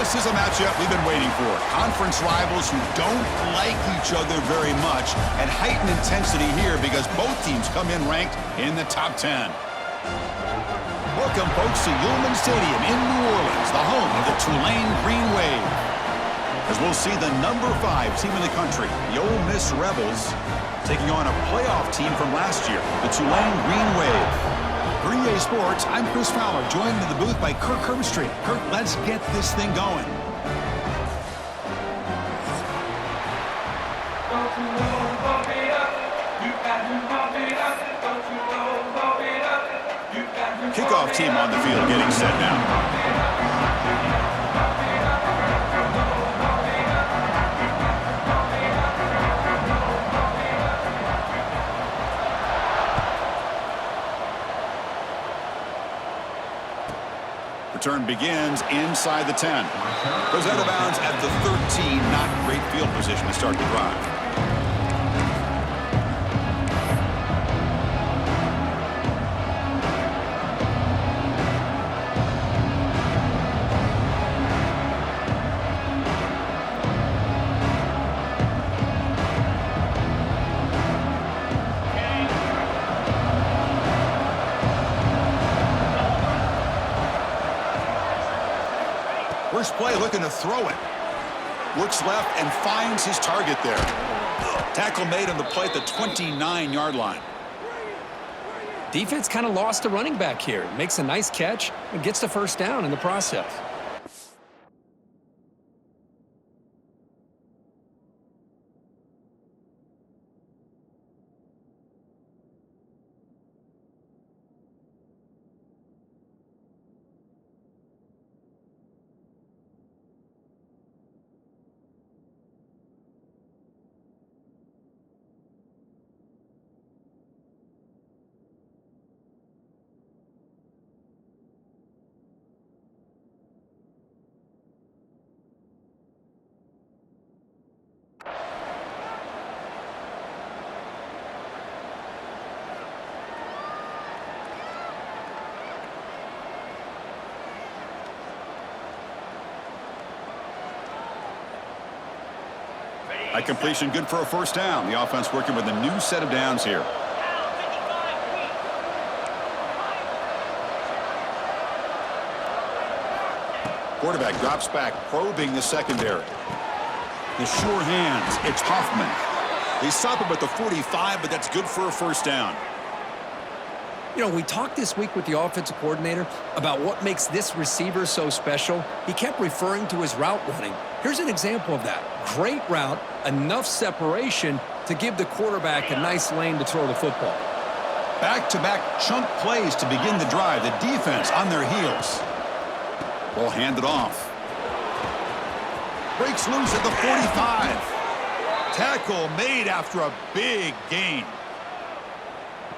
This is a matchup we've been waiting for. Conference rivals who don't like each other very much, and heightened intensity here because both teams come in ranked in the top 10. Welcome, folks, to Yulman Stadium in New Orleans, the home of the Tulane Green Wave. As we'll see the number 5 team in the country, the Ole Miss Rebels, taking on a playoff team from last year, the Tulane Green Wave. For EA Sports, I'm Chris Fowler, joined in the booth by Kirk Herbstreit. Kirk, let's get this thing going. Kickoff team on the field getting set now. Return begins inside the 10. Goes out of bounds at the 13. Not great field position to start the drive. First play looking to throw it. Looks left and finds his target there. Tackle made on the play at the 29-yard line. Defense kind of lost a running back here. Makes a nice catch and gets the first down in the process. High completion, good for a first down. The offense working with a new set of downs here. Quarterback drops back, probing the secondary. The sure hands, it's Hoffman. They stop him at the 45, but that's good for a first down. You know, we talked this week with the offensive coordinator about what makes this receiver so special. He kept referring to his route running. Here's an example of that. Great route, enough separation to give the quarterback a nice lane to throw the football. Back-to-back chunk plays to begin the drive. The defense on their heels. Ball handed off. Breaks loose at the 45. Tackle made after a big gain.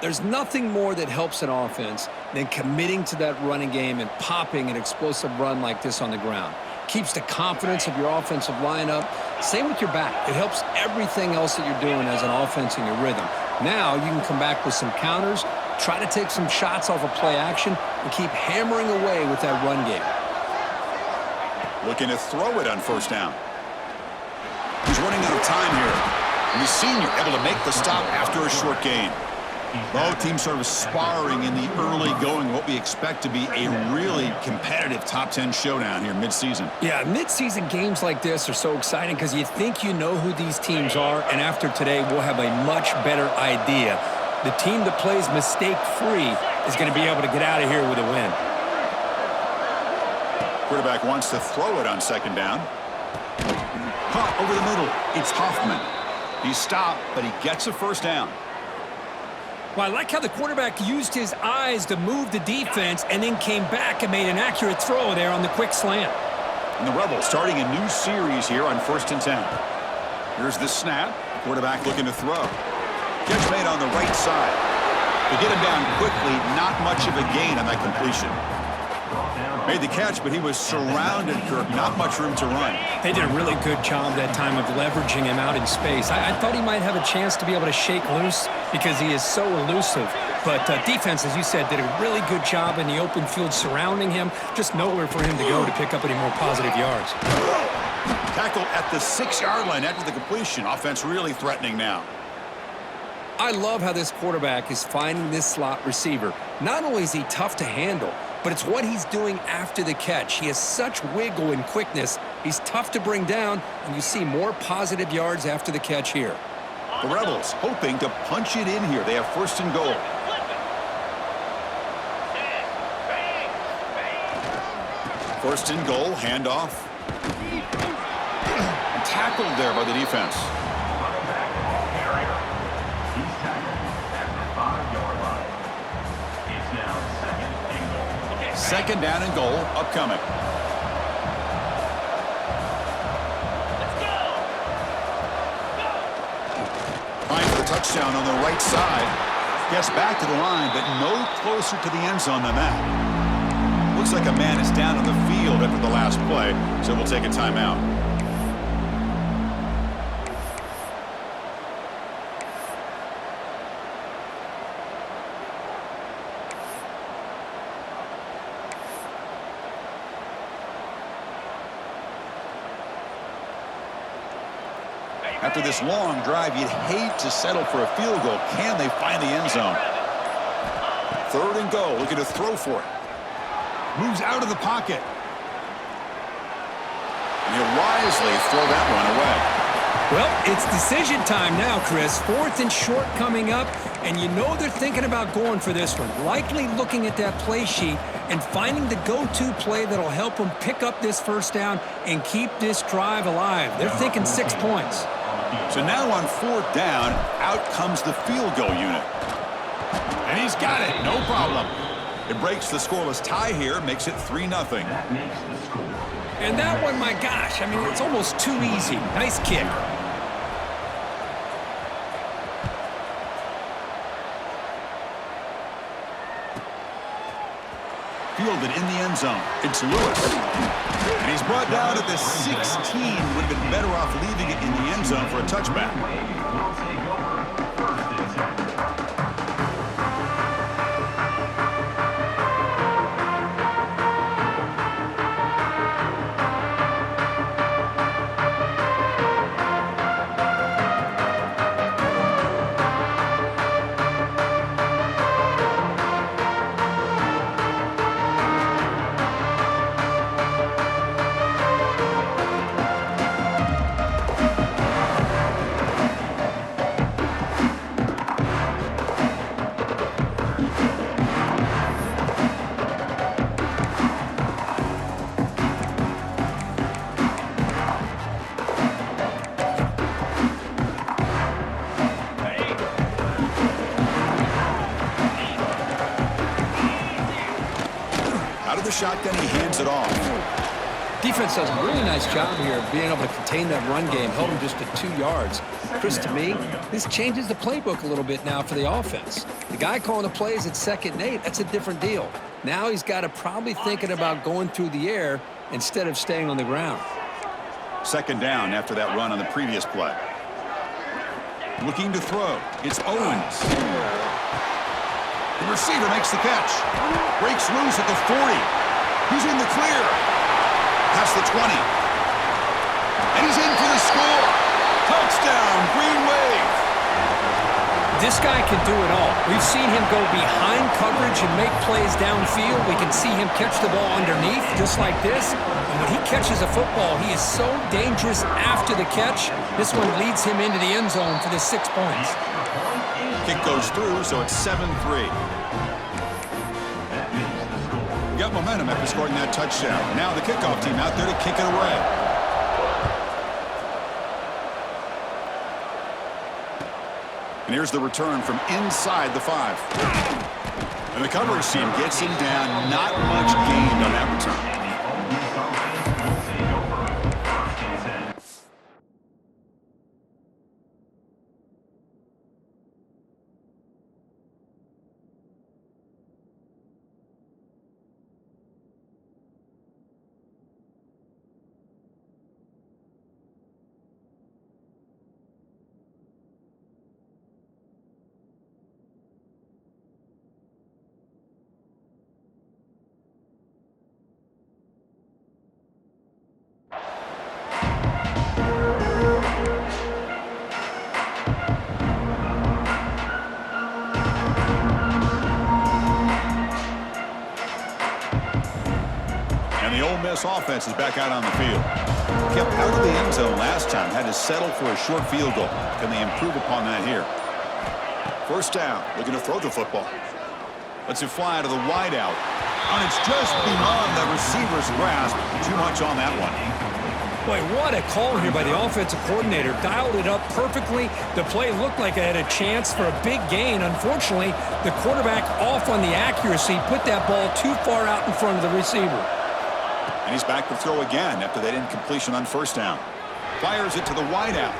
There's nothing more that helps an offense than committing to that running game and popping an explosive run like this on the ground. Keeps the confidence of your offensive lineup. Same with your back. It helps everything else that you're doing as an offense in your rhythm. Now you can come back with some counters, try to take some shots off of play action, and keep hammering away with that run game. Looking to throw it on first down. He's running out of time here. And the senior able to make the stop after a short gain. Both teams sort of sparring in the early going, what we expect to be a really competitive top 10 showdown here mid-season. Yeah, mid-season games like this are so exciting because you think you know who these teams are, and after today, we'll have a much better idea. The team that plays mistake-free is going to be able to get out of here with a win. Quarterback wants to throw it on second down. Caught over the middle. It's Hoffman. He stopped, but he gets a first down. Well, I like how the quarterback used his eyes to move the defense and then came back and made an accurate throw there on the quick slant. And the Rebels starting a new series here on 1st and 10. Here's the snap. Quarterback looking to throw. Catch made on the right side. To get him down quickly, not much of a gain on that completion. Made the catch, but he was surrounded, Kirk. Not much room to run. They did a really good job that time of leveraging him out in space. I thought he might have a chance to be able to shake loose because he is so elusive. But defense, as you said, did a really good job in the open field surrounding him. Just nowhere for him to go to pick up any more positive yards. Tackled at the 6-yard line after the completion. Offense really threatening now. I love how this quarterback is finding this slot receiver. Not only is he tough to handle, but it's what he's doing after the catch. He has such wiggle and quickness. He's tough to bring down, and you see more positive yards after the catch here. The Rebels hoping to punch it in here. They have 1st and goal. First and goal, handoff. Tackled there by the defense. Second down and goal, upcoming. Trying for the touchdown on the right side. Gets back to the line, but no closer to the end zone than that. Looks like a man is down on the field after the last play, so we'll take a timeout. After this long drive, you'd hate to settle for a field goal. Can they find the end zone? 3rd and goal, looking to throw for it. Moves out of the pocket. And he'll wisely throw that one away. Well, it's decision time now, Chris. 4th and short coming up, and you know they're thinking about going for this one. Likely looking at that play sheet and finding the go-to play that'll help them pick up this 1st down and keep this drive alive. They're thinking 6 points. So now on 4th down, out comes the field goal unit. And he's got it, no problem. It breaks the scoreless tie here, makes it 3-0. And that one, my gosh, I mean, it's almost too easy. Nice kick. Fielded in the end zone. It's Lewis. And he's brought down at the 16. Would have been better off leaving it in the end zone for a touchback. Shotgun, he hands it off. Defense does a really nice job here of being able to contain that run game, held him just at 2 yards. Chris, to me, this changes the playbook a little bit now for the offense. The guy calling the plays at 2nd and 8, that's a different deal. Now he's got to probably thinking about going through the air instead of staying on the ground. 2nd down after that run on the previous play. Looking to throw. It's Owens. The receiver makes the catch. Breaks loose at the 40. He's in the clear. Past the 20. And he's in for the score. Touchdown, Green Wave. This guy can do it all. We've seen him go behind coverage and make plays downfield. We can see him catch the ball underneath just like this. And when he catches a football, he is so dangerous after the catch. This one leads him into the end zone for the 6 points. Kick goes through, so it's 7-3. Got momentum after scoring that touchdown. Now the kickoff team out there to kick it away. And here's the return from inside the 5. And the coverage team gets him down. Not much gained on that return. This offense is back out on the field. Kept out of the end zone last time. Had to settle for a short field goal. Can they improve upon that here? First down. Looking to throw the football. Lets it fly to the wideout. And it's just beyond the receiver's grasp. Too much on that one. Boy, what a call here by the offensive coordinator. Dialed it up perfectly. The play looked like it had a chance for a big gain. Unfortunately, the quarterback off on the accuracy, put that ball too far out in front of the receiver. And he's back to throw again after that incompletion on first down. Fires it to the wideout.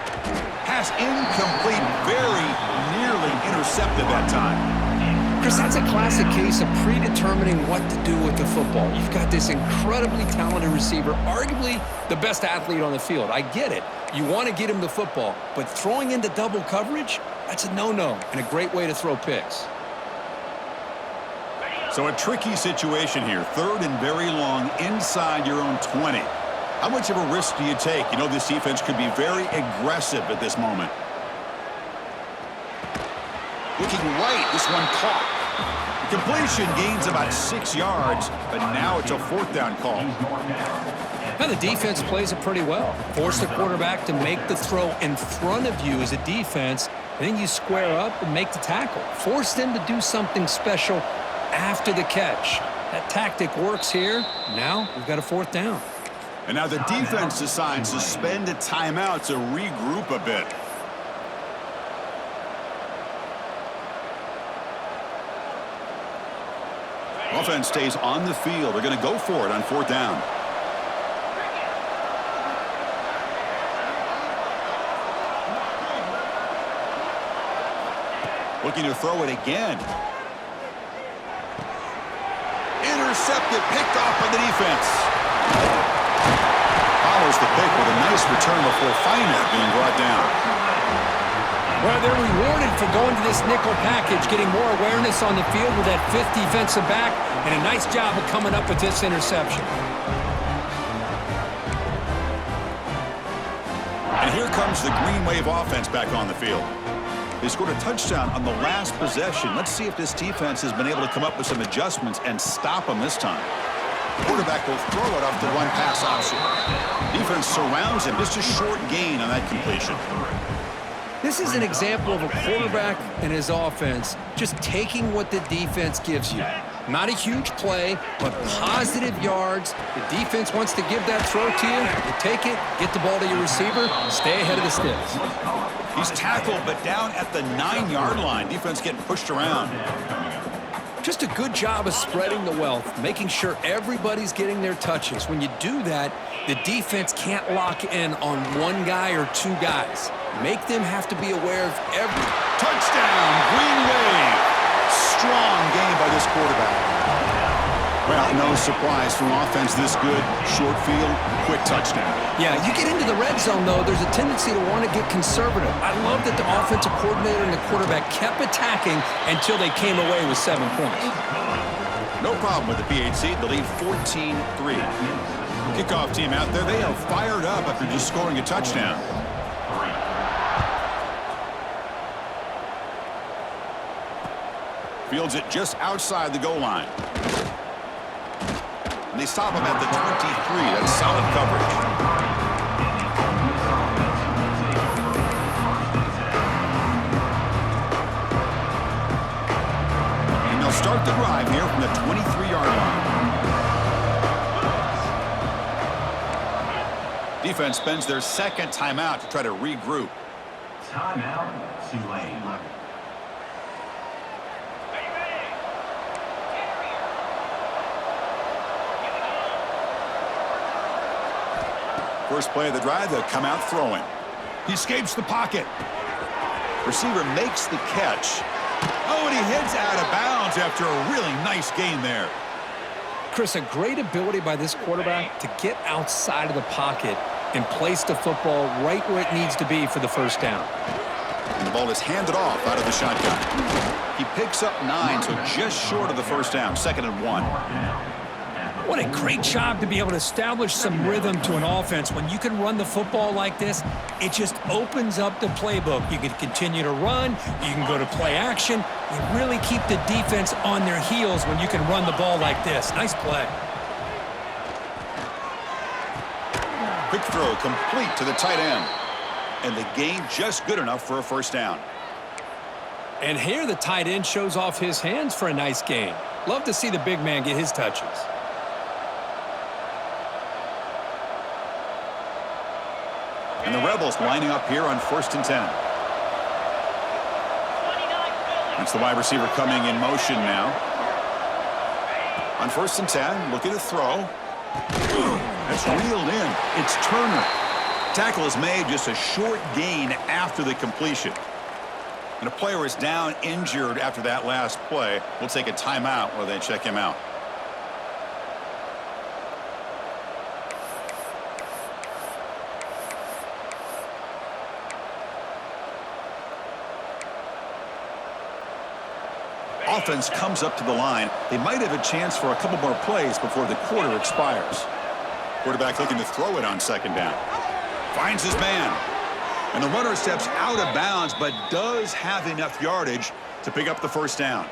Pass incomplete, very nearly intercepted that time. Chris, that's a classic case of predetermining what to do with the football. You've got this incredibly talented receiver, arguably the best athlete on the field. I get it. You want to get him the football, but throwing into double coverage, that's a no-no and a great way to throw picks. So a tricky situation here. Third and very long inside your own 20. How much of a risk do you take? You know this defense could be very aggressive at this moment. Looking right, this one caught. The completion gains about 6 yards, but now it's a fourth down call. Now the defense plays it pretty well. Force the quarterback to make the throw in front of you as a defense, and then you square up and make the tackle. Force them to do something special after the catch. That tactic works here. Now we've got a fourth down. And now the defense decides to spend a timeout to regroup a bit. Offense stays on the field. They're going to go for it on fourth down. Looking to throw it again. Intercepted, picked off by the defense. Follows the pick with a nice return before finally being brought down. Well, they're rewarded for going to this nickel package, getting more awareness on the field with that fifth defensive back, and a nice job of coming up with this interception. And here comes the Green Wave offense back on the field. They scored a touchdown on the last possession. Let's see if this defense has been able to come up with some adjustments and stop them this time. Quarterback will throw it off the one pass option. Defense surrounds him. Just a short gain on that completion. This is an example of a quarterback and his offense just taking what the defense gives you. Not a huge play, but positive yards. The defense wants to give that throw to you. You take it, get the ball to your receiver, stay ahead of the sticks. He's tackled, but down at the 9-yard line. Defense getting pushed around. Just a good job of spreading the wealth, making sure everybody's getting their touches. When you do that, the defense can't lock in on one guy or two guys. Make them have to be aware of every touchdown. Green Wave. Strong game by this quarterback. Well, no surprise from offense this good. Short field, quick touchdown. Yeah, you get into the red zone, though, there's a tendency to want to get conservative. I love that the offensive coordinator and the quarterback kept attacking until they came away with 7 points. No problem with the PHC. The lead 14-3. Kickoff team out there. They are fired up after just scoring a touchdown. Fields it just outside the goal line. And they stop him at the 23. That's solid coverage. And they'll start the drive here from the 23-yard line. Defense spends their second timeout to try to regroup. Timeout, Tulane. First play of the drive, they'll come out throwing. He escapes the pocket. Receiver makes the catch. Oh, and he heads out of bounds after a really nice gain there. Chris, a great ability by this quarterback to get outside of the pocket and place the football right where it needs to be for the first down. And the ball is handed off out of the shotgun. He picks up 9, so just short of the first down, 2nd and 1. What a great job to be able to establish some rhythm to an offense. When you can run the football like this, it just opens up the playbook. You can continue to run. You can go to play action. You really keep the defense on their heels when you can run the ball like this. Nice play. throw complete to the tight end. And the gain just good enough for a first down. And here the tight end shows off his hands for a nice gain. Love to see the big man get his touches. And the Rebels lining up here on 1st and 10. It's the wide receiver coming in motion now. On 1st and 10, looking to throw. That's reeled in. It's Turner. Tackle is made, just a short gain after the completion. And a player is down injured after that last play. We'll take a timeout while they check him out. Offense comes up to the line. They might have a chance for a couple more plays before the quarter expires. Quarterback looking to throw it on 2nd down. Finds his man. And the runner steps out of bounds, but does have enough yardage to pick up the first down.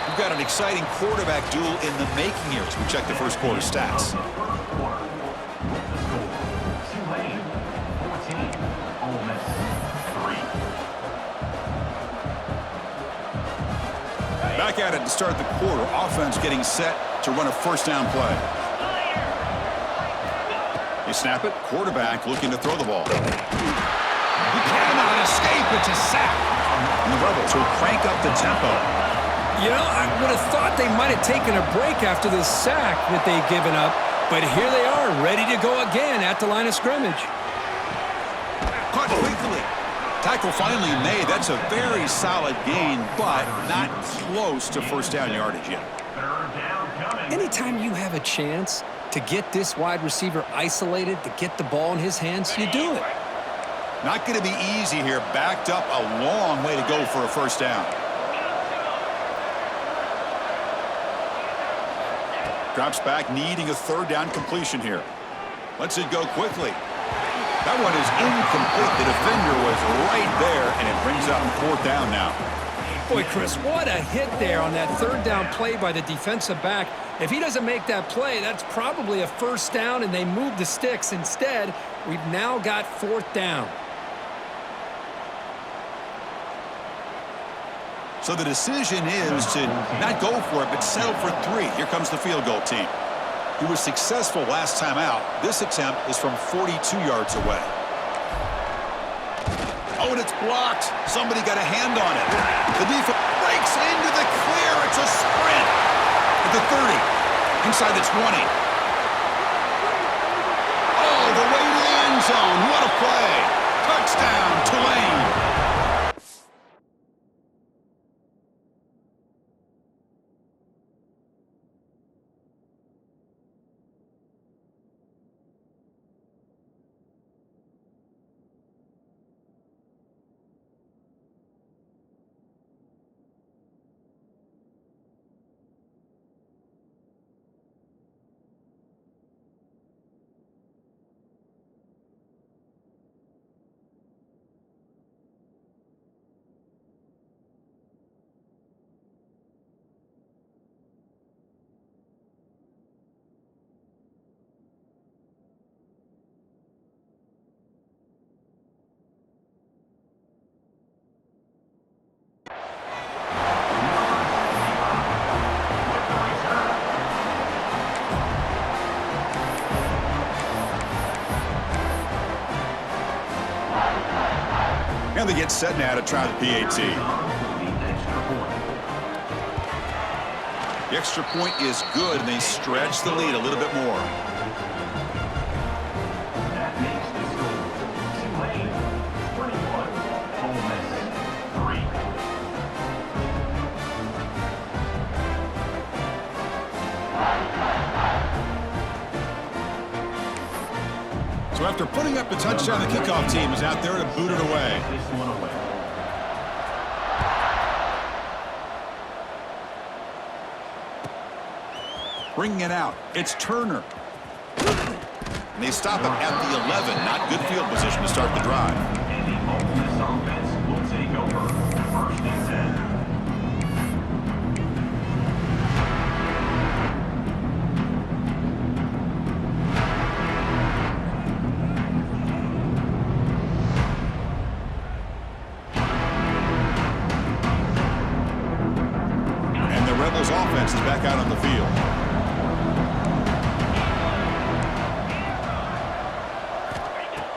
We've got an exciting quarterback duel in the making here as we check the first quarter stats. Tulane 14, Ole Miss 3. Back at it to start the quarter. Offense getting set to run a first down play. They snap it. Quarterback looking to throw the ball. He cannot escape. It's a sack. And the Rebels will crank up the tempo. You know, I would have thought they might have taken a break after this sack that they've given up. But here they are, ready to go again at the line of scrimmage. Caught quickly. Tackle finally made. That's a very solid gain, but not close to first down yardage yet. Third down coming. Anytime you have a chance to get this wide receiver isolated, to get the ball in his hands, you do it. Not going to be easy here. Backed up a long way to go for a first down. Drops back, needing a 3rd down completion here. Lets it go quickly. That one is incomplete. The defender was right there, and it brings up 4th down now. Boy, Chris, what a hit there on that 3rd down play by the defensive back. If he doesn't make that play, that's probably a first down, and they move the sticks. Instead, we've now got 4th down. So the decision is to not go for it, but settle for 3. Here comes the field goal team. He was successful last time out. This attempt is from 42 yards away. Oh, and it's blocked. Somebody got a hand on it. The defense breaks into the clear. It's a sprint. At the 30. Inside the 20. Oh, the way to the end zone. What a play. Touchdown, Tulane. And they get set now to try the PAT. The extra point is good, and they stretch the lead a little bit more. That makes the score Tulane 21, Ole Miss 3. So after putting up the touchdown, the kickoff team is out there to boot it away. This one away. Bringing it out, it's Turner. And they stop him at the 11. Not good field position to start the drive. And the Ole Miss offense will take over 1st and 10.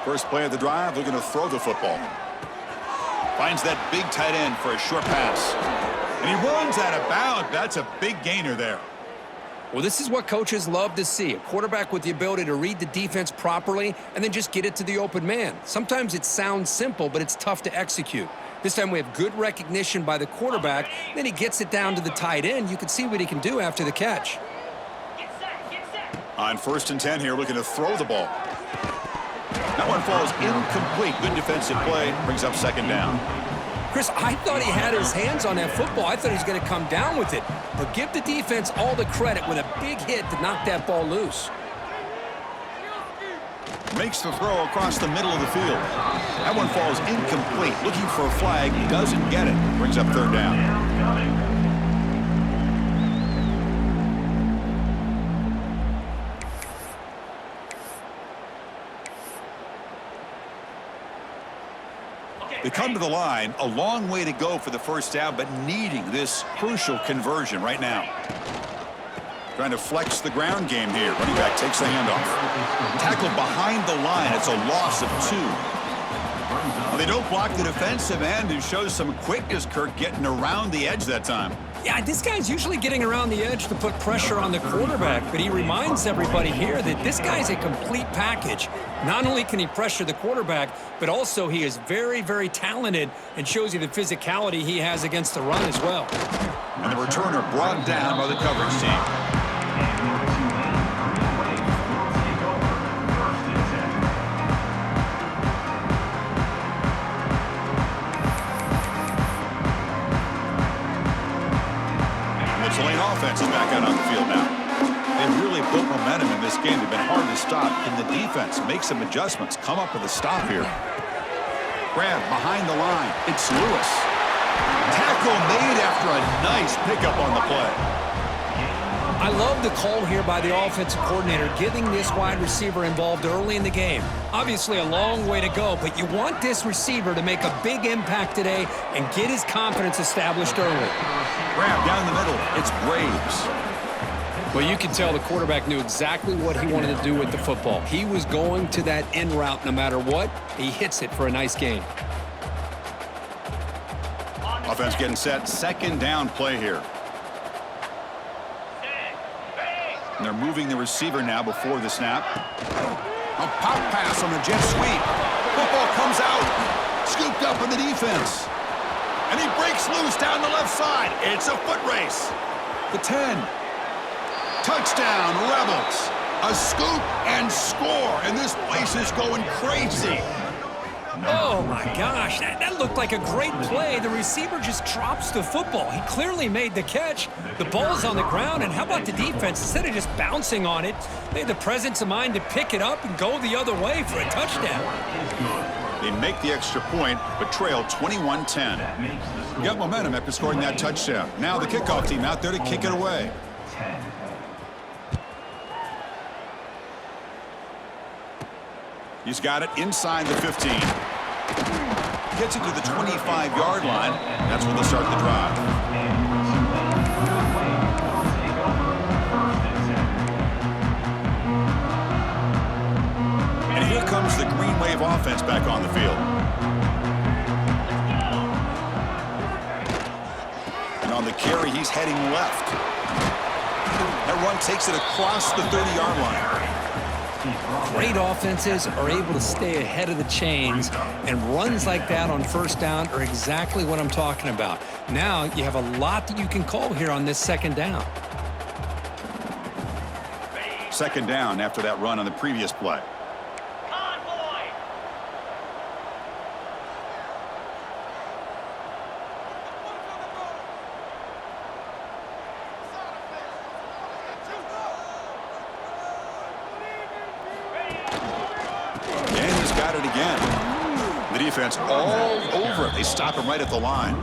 First play of the drive, they're going to throw the football. Finds that big tight end for a short pass. And he runs out of bounds. That's a big gainer there. Well, this is what coaches love to see. A quarterback with the ability to read the defense properly and then just get it to the open man. Sometimes it sounds simple, but it's tough to execute. This time we have good recognition by the quarterback. Then he gets it down to the tight end. You can see what he can do after the catch. On 1st and 10 here, looking to throw the ball. That one falls incomplete. Good defensive play. Brings up 2nd down. Chris, I thought he had his hands on that football. I thought he was going to come down with it. But give the defense all the credit with a big hit to knock that ball loose. Makes the throw across the middle of the field. That one falls incomplete. Looking for a flag. Doesn't get it. Brings up 3rd down. They come to the line, a long way to go for the 1st down, but needing this crucial conversion right now. Trying to flex the ground game here. Running back takes the handoff. Tackle behind the line. It's a loss of 2. Well, they don't block the defensive end, who shows some quickness, Kirk, getting around the edge that time. Yeah, this guy's usually getting around the edge to put pressure on the quarterback, but he reminds everybody here that this guy's a complete package. Not only can he pressure the quarterback, but also he is very, very talented and shows you the physicality he has against the run as well. And the returner brought down by the coverage team. Tulane offense is back out on the field now. They've really built momentum in this game. They've been hard to stop. Can the defense make some adjustments? Come up with a stop here. Grab behind the line. It's Lewis. Tackle made after a nice pickup on the play. I love the call here by the offensive coordinator, getting this wide receiver involved early in the game. Obviously a long way to go, but you want this receiver to make a big impact today and get his confidence established early. Grab down the middle. It's Braves. Well, you can tell the quarterback knew exactly what he wanted to do with the football. He was going to that in route no matter what. He hits it for a nice gain. Offense getting set. 2nd down play here. And they're moving the receiver now before the snap. A pop pass on the jet sweep. Football comes out. Scooped up in the defense. And he breaks loose down the left side. It's a foot race. The 10. Touchdown, Rebels. A scoop and score. And this place is going crazy. Oh, my gosh. That looked like a great play. The receiver just drops the football. He clearly made the catch. The ball's on the ground, and how about the defense? Instead of just bouncing on it, they had the presence of mind to pick it up and go the other way for a touchdown. They make the extra point, but trail 21-10. Got momentum after scoring that touchdown. Now the kickoff team out there to kick it away. He's got it inside the 15. Gets it to the 25-yard line. That's where they'll start the drive. And here comes the Green Wave offense back on the field. And on the carry, he's heading left. That run takes it across the 30-yard line. Great offenses are able to stay ahead of the chains, and runs like that on 1st down are exactly what I'm talking about. Now you have a lot that you can call here on this 2nd down. 2nd down after that run on the previous play. The defense all over it. They stop him right at the line.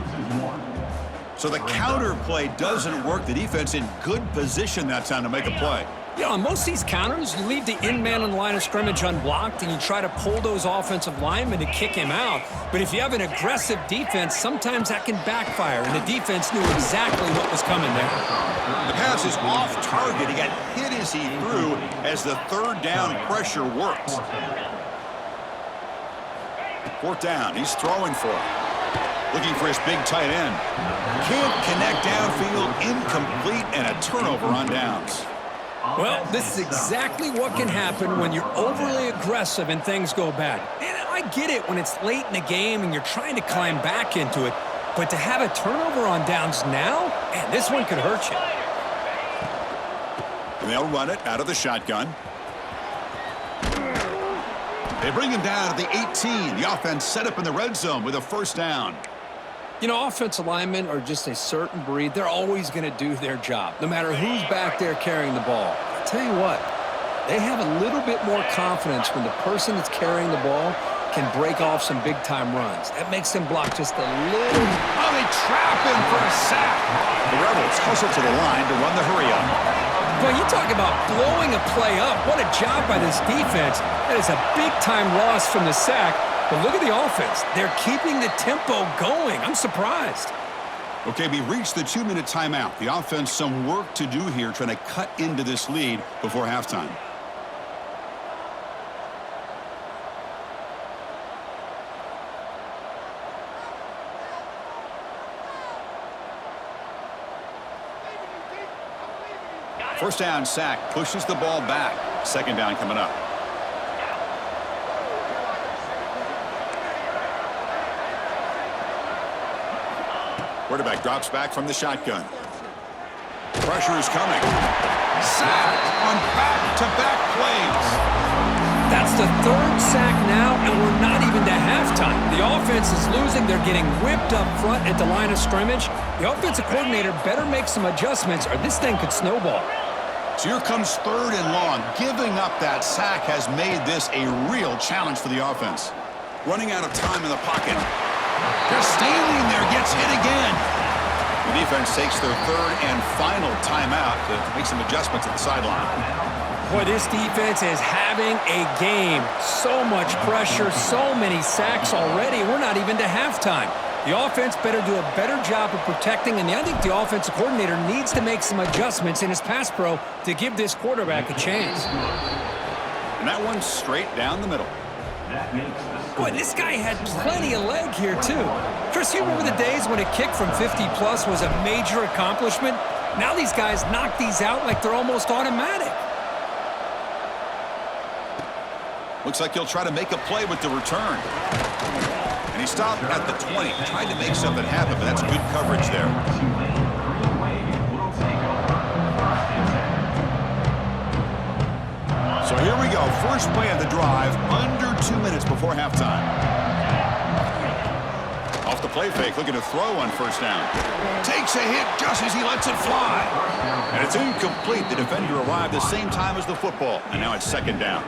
So the counter play doesn't work. The defense in good position that time to make a play. Yeah, on most of these counters, you leave the in-man on the line of scrimmage unblocked, and you try to pull those offensive linemen to kick him out. But if you have an aggressive defense, sometimes that can backfire, and the defense knew exactly what was coming there. The pass is off target. He got hit as he threw as the 3rd down pressure works. Fourth down. He's throwing for it. Looking for his big tight end. Can't connect downfield. Incomplete and a turnover on downs. Well, this is exactly what can happen when you're overly aggressive and things go bad. And I get it when it's late in the game and you're trying to climb back into it. But to have a turnover on downs now, man, this one could hurt you. And they'll run it out of the shotgun. They bring him down to the 18. The offense set up in the red zone with a first down. You know, offensive linemen are just a certain breed. They're always going to do their job, no matter who's back there carrying the ball. I'll tell you what, they have a little bit more confidence when the person that's carrying the ball can break off some big-time runs. That makes them block just a little. Oh, they trap him for a sack. The Rebels hustle to the line to run the hurry-up. Well, you talk about blowing a play up. What a job by this defense. That is a big-time loss from the sack. But look at the offense. They're keeping the tempo going. I'm surprised. Okay, we reached the 2-minute timeout. The offense some work to do here trying to cut into this lead before halftime. First down sack pushes the ball back. Second down coming up. Quarterback drops back from the shotgun. Pressure is coming. Sack on back-to-back plays. That's the third sack now, and we're not even to halftime. The offense is losing. They're getting whipped up front at the line of scrimmage. The offensive coordinator better make some adjustments, or this thing could snowball. So here comes third and long. Giving up that sack has made this a real challenge for the offense. Running out of time in the pocket. They're standing there, gets hit again. The defense takes their third and final timeout to make some adjustments at the sideline. Boy, this defense is having a game. So much pressure, so many sacks already. We're not even to halftime. The offense better do a better job of protecting, and I think the offensive coordinator needs to make some adjustments in his pass pro to give this quarterback a chance. And that one's straight down the middle. Boy, this guy had plenty of leg here, too. Chris, you remember the days when a kick from 50-plus was a major accomplishment? Now these guys knock these out like they're almost automatic. Looks like he'll try to make a play with the return. And he stopped at the 20, tried to make something happen, but that's good coverage there. So here we go, first play of the drive, under 2 minutes before halftime. Off the play fake, looking to throw on first down. Takes a hit just as he lets it fly. And it's incomplete. The defender arrived the same time as the football, and now it's second down.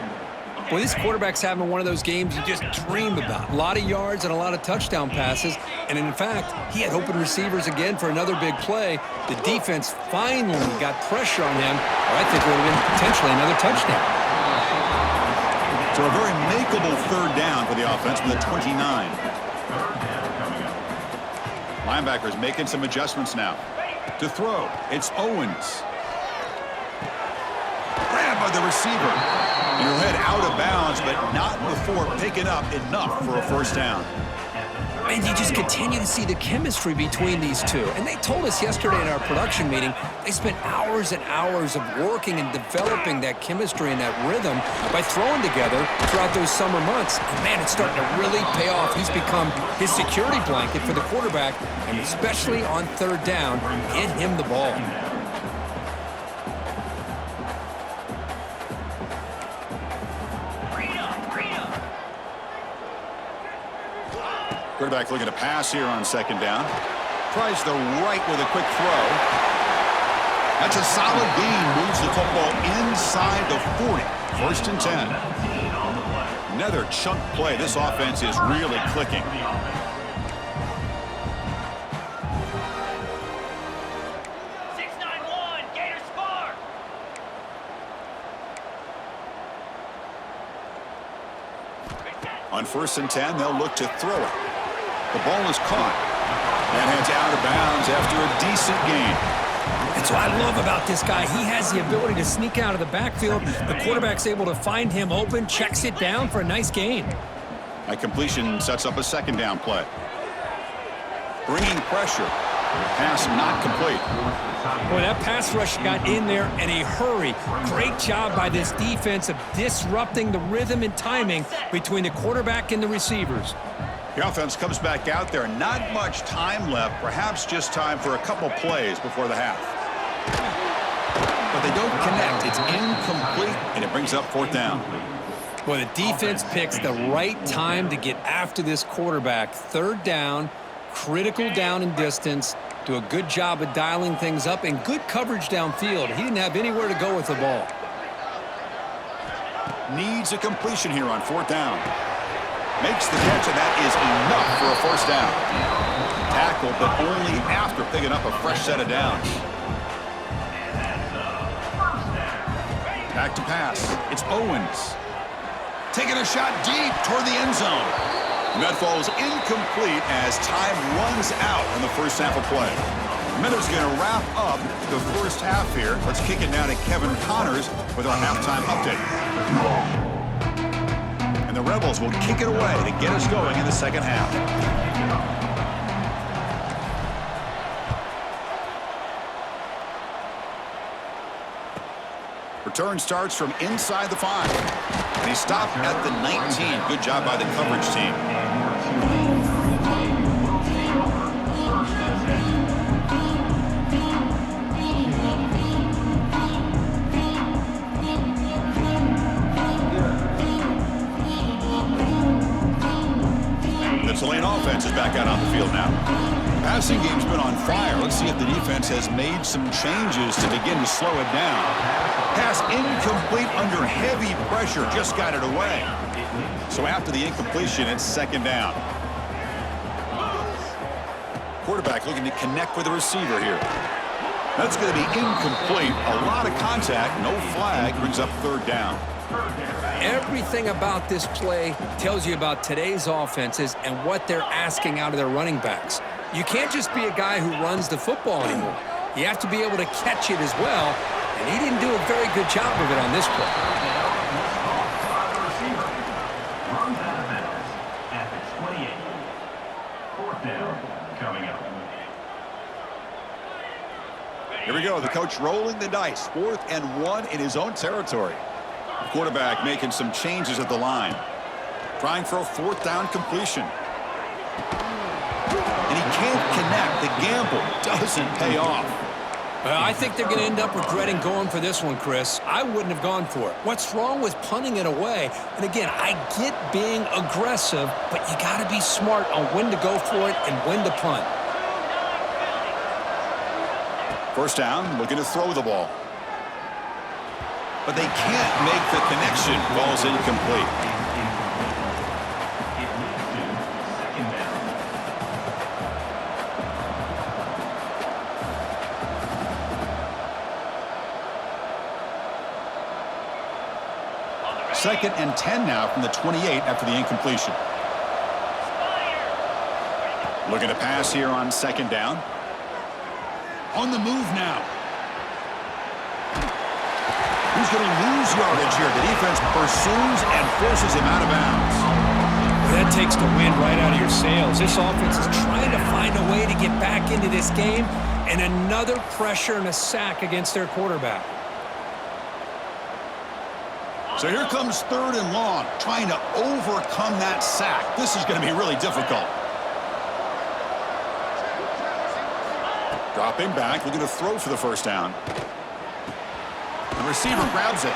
Well, this quarterback's having one of those games you just dream about. A lot of yards and a lot of touchdown passes. And in fact, he had open receivers again for another big play. The defense finally got pressure on him, or I think it would have been potentially another touchdown. So a very makeable third down for the offense with a 29. Linebackers making some adjustments now. To throw, it's Owens. Grabbed by the receiver. And he'll head out of bounds, but not before picking up enough for a first down. And you just continue to see the chemistry between these two. And they told us yesterday in our production meeting, they spent hours and hours of working and developing that chemistry and that rhythm by throwing together throughout those summer months. And man, it's starting to really pay off. He's become his security blanket for the quarterback, and especially on third down, get him the ball. Quarterback looking to pass here on second down. Tries the right with a quick throw. That's a solid gain. Moves the football inside the 40. First and 10. Another chunk play. This offense is really clicking. On first and 10, they'll look to throw it. The ball is caught and heads out of bounds after a decent gain. That's what I love about this guy. He has the ability to sneak out of the backfield. The quarterback's able to find him open, checks it down for a nice gain. That completion sets up a second down play. Bringing pressure. Pass not complete. Boy, that pass rush got in there in a hurry. Great job by this defense of disrupting the rhythm and timing between the quarterback and the receivers. The offense comes back out there. Not much time left. Perhaps just time for a couple plays before the half. But they don't connect. It's incomplete, and it brings up fourth down. Well, the defense picks the right time to get after this quarterback. Third down, critical down and distance. Do a good job of dialing things up and good coverage downfield. He didn't have anywhere to go with the ball. Needs a completion here on fourth down. Makes the catch, and that is enough for a first down. Tackle, but only after picking up a fresh set of downs. Back to pass. It's Owens. Taking a shot deep toward the end zone. And that falls incomplete as time runs out on the first half of play. Miller's going to wrap up the first half here. Let's kick it now to Kevin Connors with our halftime update. And the Rebels will kick it away to get us going in the second half. Return starts from inside the 5. And he stopped at the 19. Good job by the coverage team. The Tulane offense is back out on the field now. The passing game's been on fire. Let's see if the defense has made some changes to begin to slow it down. Pass incomplete under heavy pressure. Just got it away. So after the incompletion, it's second down. Quarterback looking to connect with the receiver here. That's going to be incomplete. A lot of contact. No flag. Brings up third down. Everything about this play tells you about today's offenses and what they're asking out of their running backs. You can't just be a guy who runs the football anymore. You have to be able to catch it as well, and he didn't do a very good job of it on this play. Runs out of bounds at the 28. Fourth down coming up. Here we go. The coach rolling the dice. 4th and 1 in his own territory. The quarterback making some changes at the line. Trying for a fourth down completion. And he can't connect. The gamble doesn't pay off. Well, I think they're going to end up regretting going for this one, Chris. I wouldn't have gone for it. What's wrong with punting it away? And again, I get being aggressive, but you got to be smart on when to go for it and when to punt. First down, looking to throw the ball. But they can't make the connection. Ball's incomplete. It leads to second down. Second and 10 now from the 28 after the incompletion. Looking to pass here on second down. On the move now. Who's going to lose yardage here? The defense pursues and forces him out of bounds. That takes the wind right out of your sails. This offense is trying to find a way to get back into this game, and another pressure and a sack against their quarterback. So here comes third and long, trying to overcome that sack. This is going to be really difficult. Dropping back, looking to throw for the first down. The receiver grabs it.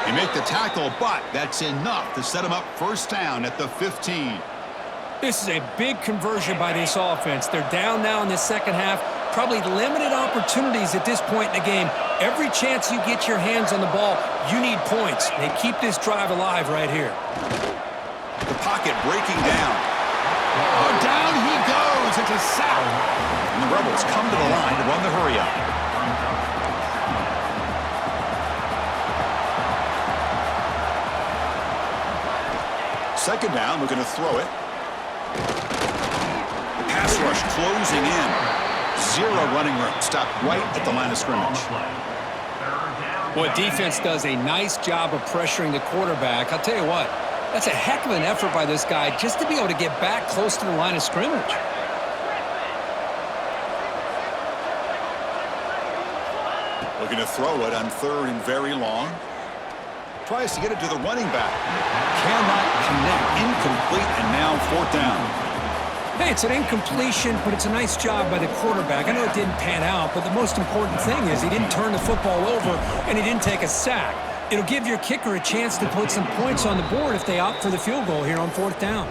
They make the tackle, but that's enough to set him up first down at the 15. This is a big conversion by this offense. They're down now in the second half. Probably limited opportunities at this point in the game. Every chance you get your hands on the ball, you need points. They keep this drive alive right here. The pocket breaking down. Oh, down he goes. It's a sack. And the Rebels come to the line to run the hurry up. Second down, looking to throw it. The pass rush closing in. Zero running room. Stopped right at the line of scrimmage. Well, defense does a nice job of pressuring the quarterback. I'll tell you what, That's a heck of an effort by this guy just to be able to get back close to the line of scrimmage. Looking to throw it on 3rd and very long. Tries to get it to the running back. Cannot connect. Incomplete, and now 4th down. Hey, it's an incompletion, but it's a nice job by the quarterback. I know it didn't pan out, but the most important thing is he didn't turn the football over and he didn't take a sack. It'll give your kicker a chance to put some points on the board if they opt for the field goal here on 4th down.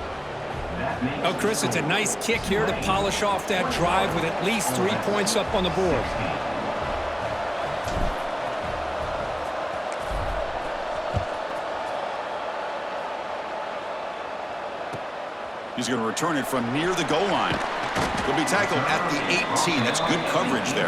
Oh, Chris, it's a nice kick here to polish off that drive with at least 3 points up on the board. He's going to return it from near the goal line. He'll be tackled at the 18. That's good coverage there.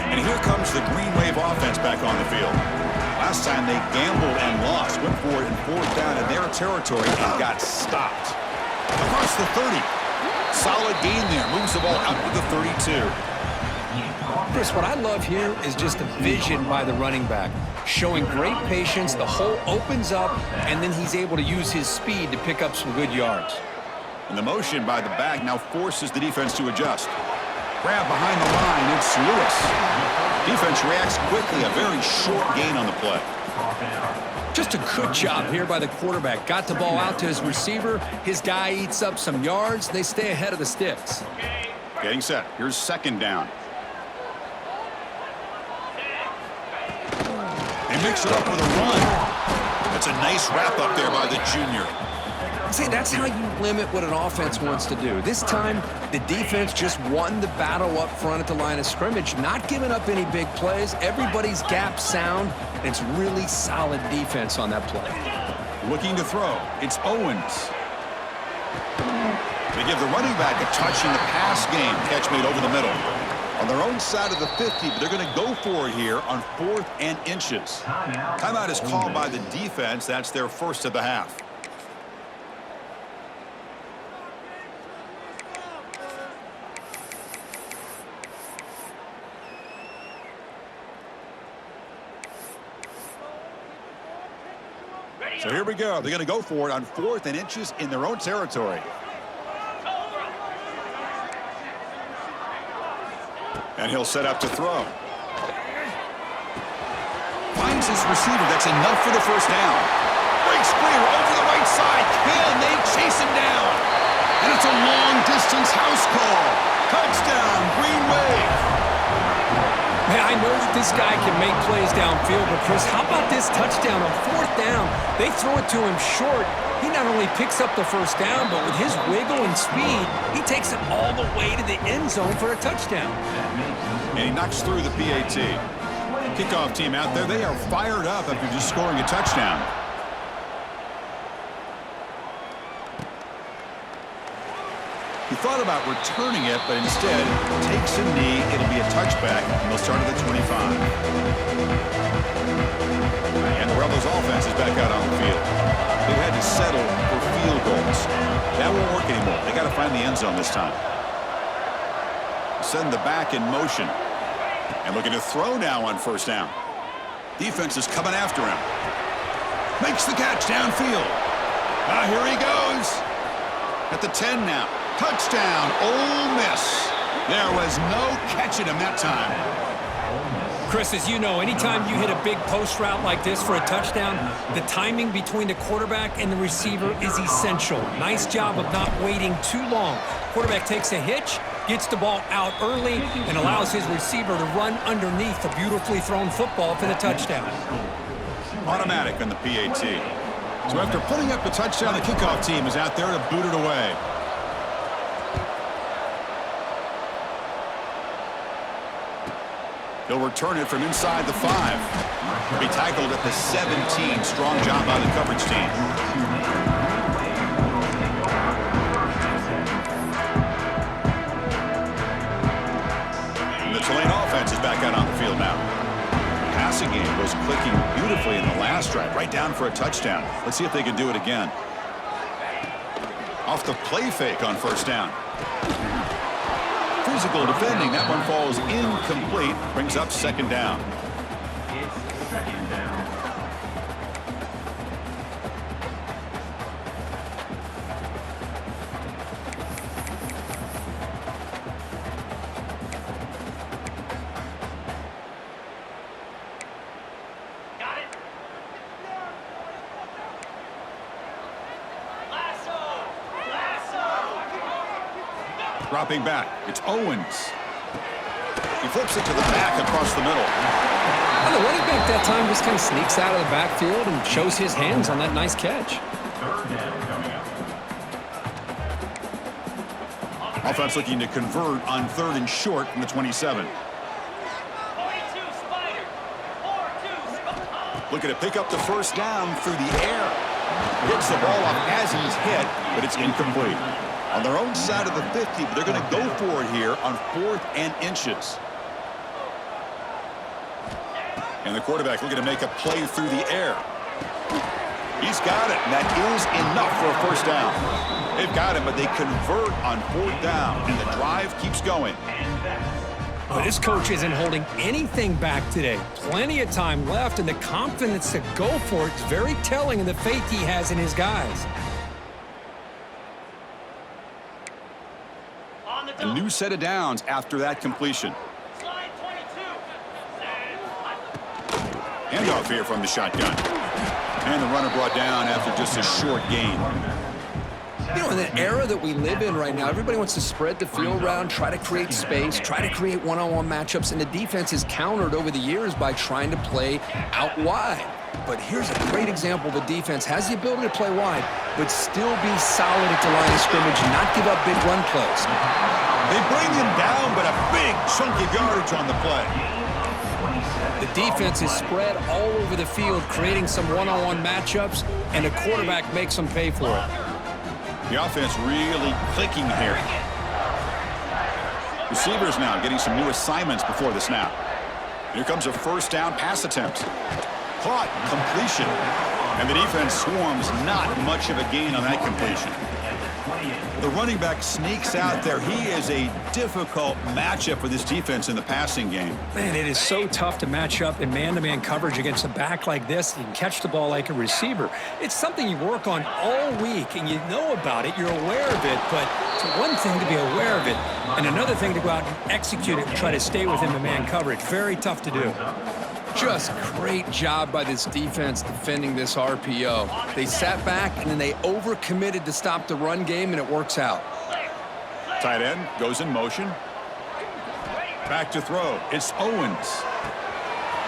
And here comes the Green Wave offense back on the field. Last time they gambled and lost. Went for it in 4th down in their territory and got stopped. Across the 30. Solid gain there. Moves the ball out to the 32. Chris, what I love here is just the vision by the running back. Showing great patience. The hole opens up, and then he's able to use his speed to pick up some good yards. And the motion by the back now forces the defense to adjust. Grab behind the line. It's Lewis. Defense reacts quickly. A very short gain on the play. Just a good job here by the quarterback. Got the ball out to his receiver. His guy eats up some yards. They stay ahead of the sticks. Getting set. Here's 2nd down. They mix it up with a run. That's a nice wrap up there by the junior. See, that's how you limit what an offense wants to do. This time, the defense just won the battle up front at the line of scrimmage, not giving up any big plays. Everybody's gap sound. It's really solid defense on that play. Looking to throw. It's Owens. They give the running back a touch in the pass game. Catch made over the middle. On their own side of the 50, but they're going to go for it here on 4th and inches. Timeout is called by the defense. That's their first of the half. So here we go. They're going to go for it on 4th and inches in their own territory. And he'll set up to throw. Finds his receiver. That's enough for the 1st down. Breaks clear over the right side. Can they chase him down? And it's a long-distance house call. Touchdown, Green Wave. Man, I know that this guy can make plays downfield, but Chris, how about this touchdown on 4th down? They throw it to him short. He not only picks up the 1st down, but with his wiggle and speed, he takes it all the way to the end zone for a touchdown. And he knocks through the PAT. Kickoff team out there, they are fired up after just scoring a touchdown. He thought about returning it, but instead takes a knee. It'll be a touchback, and they'll start at the 25. And the Rebels offense is back out on the field. They had to settle for field goals. That won't work anymore. They got to find the end zone this time. Send the back in motion. And looking to throw now on 1st down. Defense is coming after him. Makes the catch downfield. Here he goes. At the 10 now. Touchdown, Ole Miss. There was no catching him that time. Chris, as you know, anytime you hit a big post route like this for a touchdown, the timing between the quarterback and the receiver is essential. Nice job of not waiting too long. Quarterback takes a hitch, gets the ball out early, and allows his receiver to run underneath the beautifully thrown football for the touchdown. Automatic on the PAT. So after putting up the touchdown, the kickoff team is out there to boot it away. He'll return it from inside the 5. He'll be tackled at the 17. Strong job by the coverage team. And the Tulane offense is back out on the field now. The passing game was clicking beautifully in the last drive, right down for a touchdown. Let's see if they can do it again. Off the play fake on first down. Physical defending. That one falls incomplete. Brings up second down. It's second down. Dropping back. It's Owens. He flips it to the back across the middle. Well, the running back that time just kind of sneaks out of the backfield and shows his hands on that nice catch. Third down coming up. Offense looking to convert on 3rd and short from the 27. Looking to pick up the first down through the air. Gets the ball off as he's hit, but it's incomplete. On their own side of the 50, but they're going to go for it here on 4th and inches. And the quarterback looking to make a play through the air. He's got it, and that is enough for a first down. They've got him, but they convert on 4th down, and the drive keeps going. Well, this coach isn't holding anything back today. Plenty of time left, and the confidence to go for it is very telling of the faith he has in his guys. A new set of downs after that completion. Handoff here from the shotgun. And the runner brought down after just a short gain. You know, in the era that we live in right now, everybody wants to spread the field around, try to create space, try to create one-on-one matchups, and the defense is countered over the years by trying to play out wide. But here's a great example. The defense has the ability to play wide, but still be solid at the line of scrimmage and not give up big run plays. They bring him down, but a big chunk of yardage on the play. The defense is spread all over the field, creating some one-on-one matchups, and the quarterback makes them pay for it. The offense really clicking here. Receivers now getting some new assignments before the snap. Here comes a first down pass attempt. Caught, completion. And the defense swarms, not much of a gain on that completion. The running back sneaks out there. He is a difficult matchup for this defense in the passing game. Man, it is so tough to match up in man-to-man coverage against a back like this. You can catch the ball like a receiver. It's something you work on all week, and you know about it. You're aware of it, but it's one thing to be aware of it, and another thing to go out and execute it and try to stay within the man coverage. Very tough to do. Just great job by this defense defending this RPO. They sat back, and then they overcommitted to stop the run game, and it works out. Tight end goes in motion. Back to throw. It's Owens.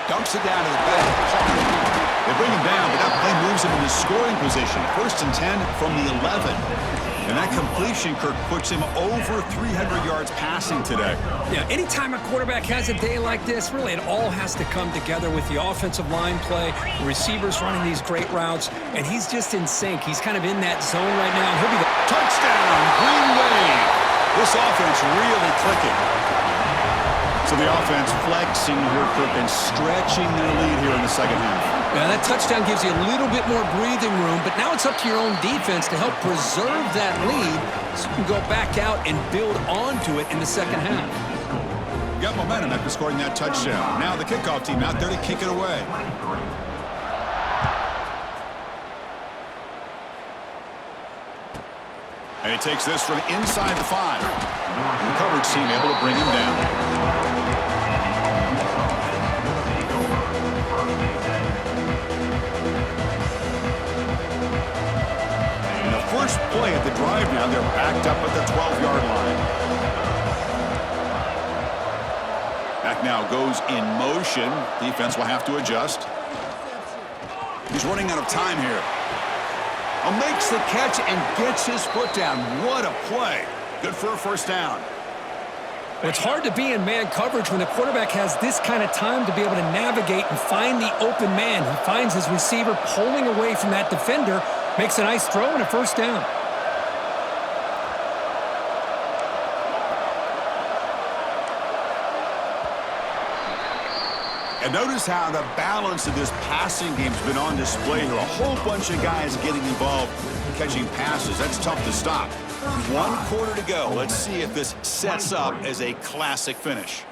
Dumps it down to the back. They bring him down, but that play moves him into scoring position. 1st and 10 from the 11. And that completion, Kirk, puts him over 300 yards passing today. Yeah, anytime a quarterback has a day like this, really it all has to come together with the offensive line play, the receivers running these great routes, and he's just in sync. He's kind of in that zone right now. He'll be the touchdown, Green Wave. This offense really clicking. So the offense flexing here, Kirk, and stretching their lead here in the second half. Yeah, that touchdown gives you a little bit more breathing room, but now it's up to your own defense to help preserve that lead so you can go back out and build onto it in the second half. Got momentum after scoring that touchdown. Now the kickoff team out there to kick it away. And he takes this from inside the 5. And the coverage team able to bring him down. First play of the drive now, they're backed up at the 12-yard line. Back now goes in motion. Defense will have to adjust. He's running out of time here. Makes the catch and gets his foot down. What a play. Good for a first down. It's hard to be in man coverage when the quarterback has this kind of time to be able to navigate and find the open man. He finds his receiver pulling away from that defender, makes a nice throw and a first down. And notice how the balance of this passing game has been on display here. A whole bunch of guys getting involved catching passes. That's tough to stop. 1 quarter to go. Let's see if this sets up as a classic finish.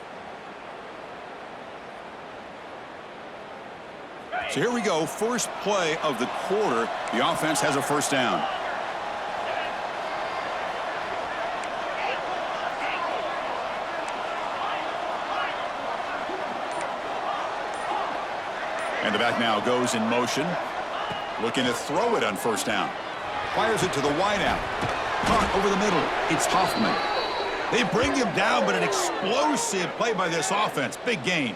So here we go. First play of the quarter. The offense has a first down. And the back now goes in motion. Looking to throw it on first down. Fires it to the wideout. Caught over the middle. It's Hoffman. They bring him down, but an explosive play by this offense. Big gain.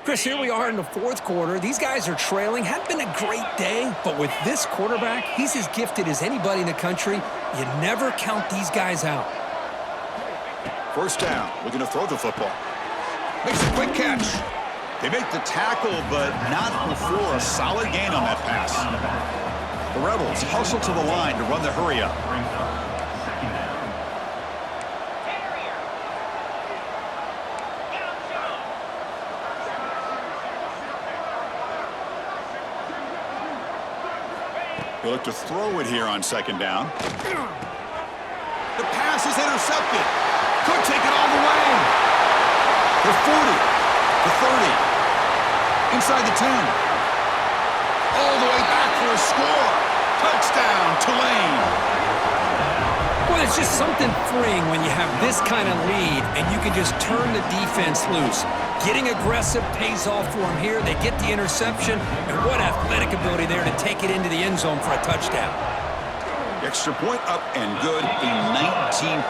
Chris, here we are in the 4th quarter. These guys are trailing. Had been a great day, but with this quarterback, he's as gifted as anybody in the country. You never count these guys out. First down. Looking to throw the football. Makes a quick catch. They make the tackle, but not before a solid gain on that pass. The Rebels hustle to the line to run the hurry-up. Brings up second down. They look to throw it here on second down. The pass is intercepted. Could take it all the way. The 40, the 30, inside the 10. All the way back for a score. Touchdown, Tulane. Well, it's just something freeing when you have this kind of lead and you can just turn the defense loose. Getting aggressive pays off for them here. They get the interception, and what athletic ability there to take it into the end zone for a touchdown. Extra point up and good. A 19